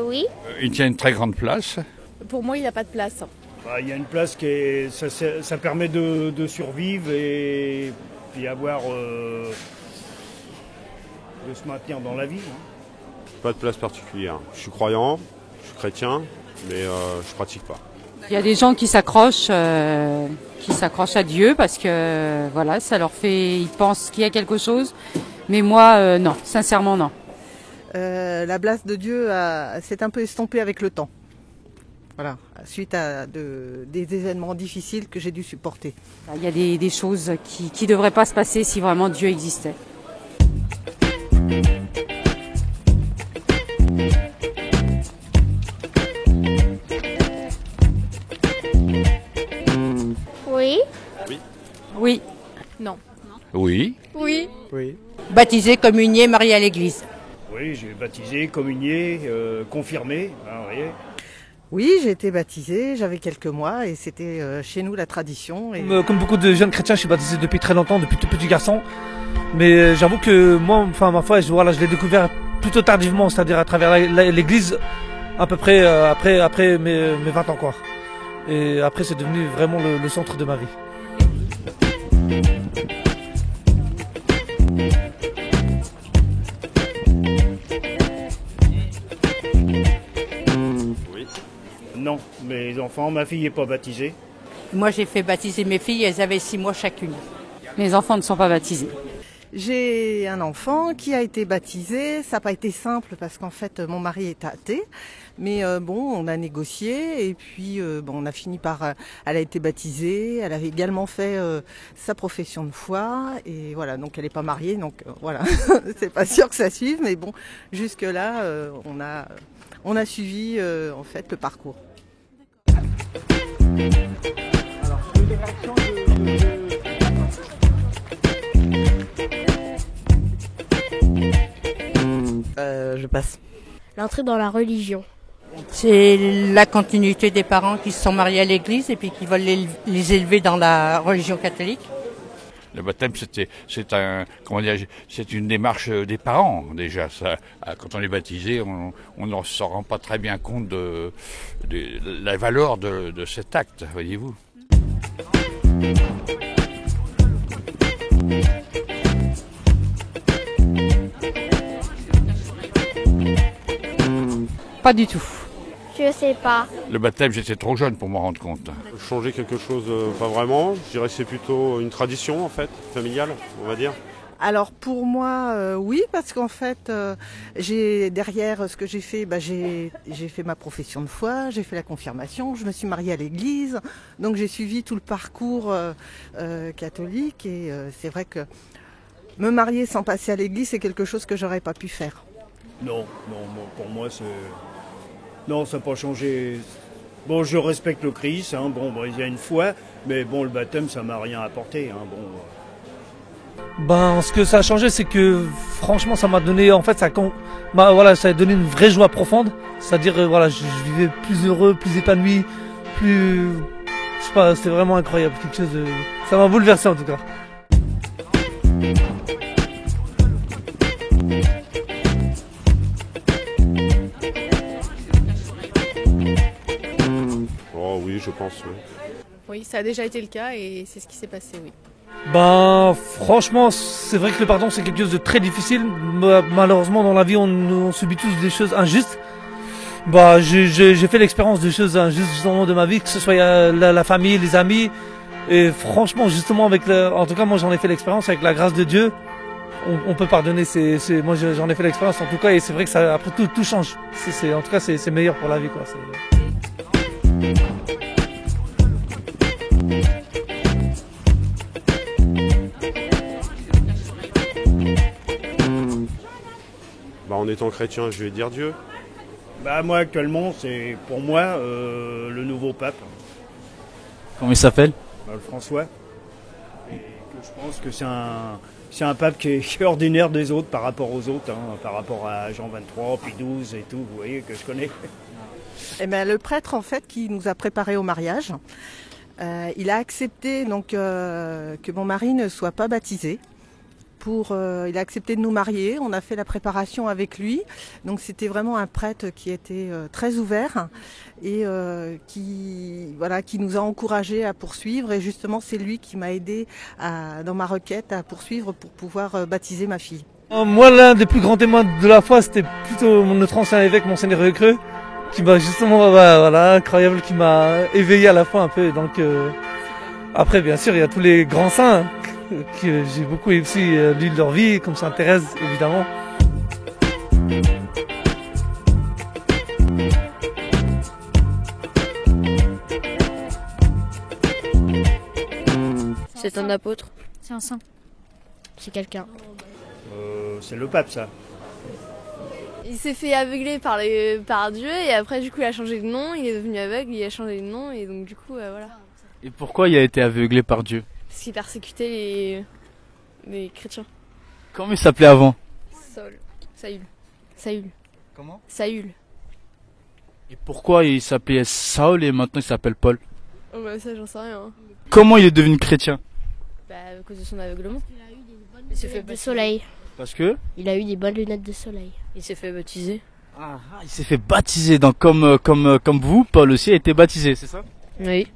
Oui. Il tient une très grande place. Pour moi, il n'a pas de place. Il y a une place qui est, ça permet de survivre et puis avoir de se maintenir dans la vie. Pas de place particulière. Je suis croyant, je suis chrétien, mais je pratique pas. Il y a des gens qui s'accrochent à Dieu parce que voilà, ça leur fait, ils pensent qu'il y a quelque chose. Mais moi, non, sincèrement non. La place de Dieu s'est un peu estompée avec le temps. Voilà, suite à des événements difficiles que j'ai dû supporter. Il y a des choses qui devraient pas se passer si vraiment Dieu existait. Oui. Oui. Non. Oui. Oui. Oui. Baptisé, communié, marié à l'église. Oui, j'ai baptisé, communié, confirmé. Oui, j'ai été baptisée, j'avais quelques mois et c'était chez nous la tradition. Et... Comme beaucoup de jeunes chrétiens, je suis baptisé depuis très longtemps, depuis tout petit garçon. Mais j'avoue que moi, ma foi, je l'ai découvert plutôt tardivement, c'est-à-dire à travers l'église, à peu près après mes 20 ans, quoi. Et après, c'est devenu vraiment le centre de ma vie. Non, mes enfants, ma fille n'est pas baptisée. Moi, j'ai fait baptiser mes filles, elles avaient 6 mois chacune. Mes enfants ne sont pas baptisés. J'ai un enfant qui a été baptisé. Ça n'a pas été simple parce qu'en fait, mon mari est athée. Mais on a négocié et puis on a fini par... elle a été baptisée, elle avait également fait sa profession de foi. Et voilà, donc elle n'est pas mariée, donc voilà, c'est pas sûr que ça suive. Mais bon, jusque-là, on a suivi en fait le parcours. Alors, une réaction Je passe. L'entrée dans la religion. C'est la continuité des parents qui se sont mariés à l'église et puis qui veulent les élever dans la religion catholique. Le baptême, c'est une démarche des parents déjà. Ça, quand on est baptisé, on ne se rend pas très bien compte de la valeur de cet acte, voyez-vous. Pas du tout. Je sais pas. Le baptême, j'étais trop jeune pour m'en rendre compte. Changer quelque chose, pas vraiment. Je dirais que c'est plutôt une tradition, en fait, familiale, on va dire. Alors pour moi, oui, parce qu'en fait, j'ai derrière ce que j'ai fait, j'ai fait ma profession de foi, j'ai fait la confirmation, je me suis mariée à l'église, donc j'ai suivi tout le parcours catholique et c'est vrai que me marier sans passer à l'église, c'est quelque chose que j'aurais pas pu faire. Non, pour moi, non, ça n'a pas changé. Bon, je respecte le Christ, il y a une foi, mais bon, le baptême, ça m'a rien apporté. Ce que ça a changé, c'est que franchement, ça m'a donné, en fait, ça a donné une vraie joie profonde. C'est-à-dire, je vivais plus heureux, plus épanoui, je sais pas, c'était vraiment incroyable, quelque chose de, ça m'a bouleversé en tout cas. Oh oui, je pense, oui. Oui, ça a déjà été le cas et c'est ce qui s'est passé, oui. Franchement, c'est vrai que le pardon, c'est quelque chose de très difficile. Malheureusement, dans la vie, on subit tous des choses injustes. J'ai fait l'expérience de choses injustes justement de ma vie, que ce soit la famille, les amis. Et franchement, justement, en tout cas, moi, j'en ai fait l'expérience avec la grâce de Dieu. On peut pardonner. Moi, j'en ai fait l'expérience en tout cas, et c'est vrai que ça, après tout change. En tout cas, c'est meilleur pour la vie, quoi. En étant chrétien, je vais dire Dieu. Moi, actuellement, c'est pour moi le nouveau pape. Comment il s'appelle ? Le François. Et que je pense que c'est un pape qui est ordinaire des autres par rapport aux autres, par rapport à Jean 23, puis 12 et tout, vous voyez, que je connais. Le prêtre, en fait, qui nous a préparés au mariage, il a accepté donc que mon mari ne soit pas baptisé il a accepté de nous marier. On a fait la préparation avec lui. Donc c'était vraiment un prêtre qui était très ouvert et qui nous a encouragés à poursuivre. Et justement, c'est lui qui m'a aidé dans ma requête à poursuivre pour pouvoir baptiser ma fille. Moi, l'un des plus grands témoins de la foi, c'était plutôt notre ancien évêque, Monseigneur Recreux, qui m'a justement, incroyable, qui m'a éveillé à la foi un peu. Donc, après, bien sûr, il y a tous les grands saints que j'ai beaucoup aussi lu leur vie, comme Sainte Thérèse, évidemment. C'est un apôtre. C'est un saint. C'est quelqu'un. C'est le pape, ça. Il s'est fait aveugler par Dieu et après du coup il a changé de nom, il est devenu aveugle, il a changé de nom et donc du coup voilà. Et pourquoi il a été aveuglé par Dieu? Parce qu'il persécutait les chrétiens. Comment il s'appelait avant? Saül. Comment? Saül. Et pourquoi il s'appelait Saül et maintenant il s'appelle Paul? Oh bah ça j'en sais rien. Hein. Comment il est devenu chrétien? Bah à cause de son aveuglement. Il s'est fait de soleil. Parce que? Il a eu des bonnes lunettes de soleil. Il s'est fait baptiser. Ah, il s'est fait baptiser, donc comme vous, Paul aussi a été baptisé, c'est ça? Oui.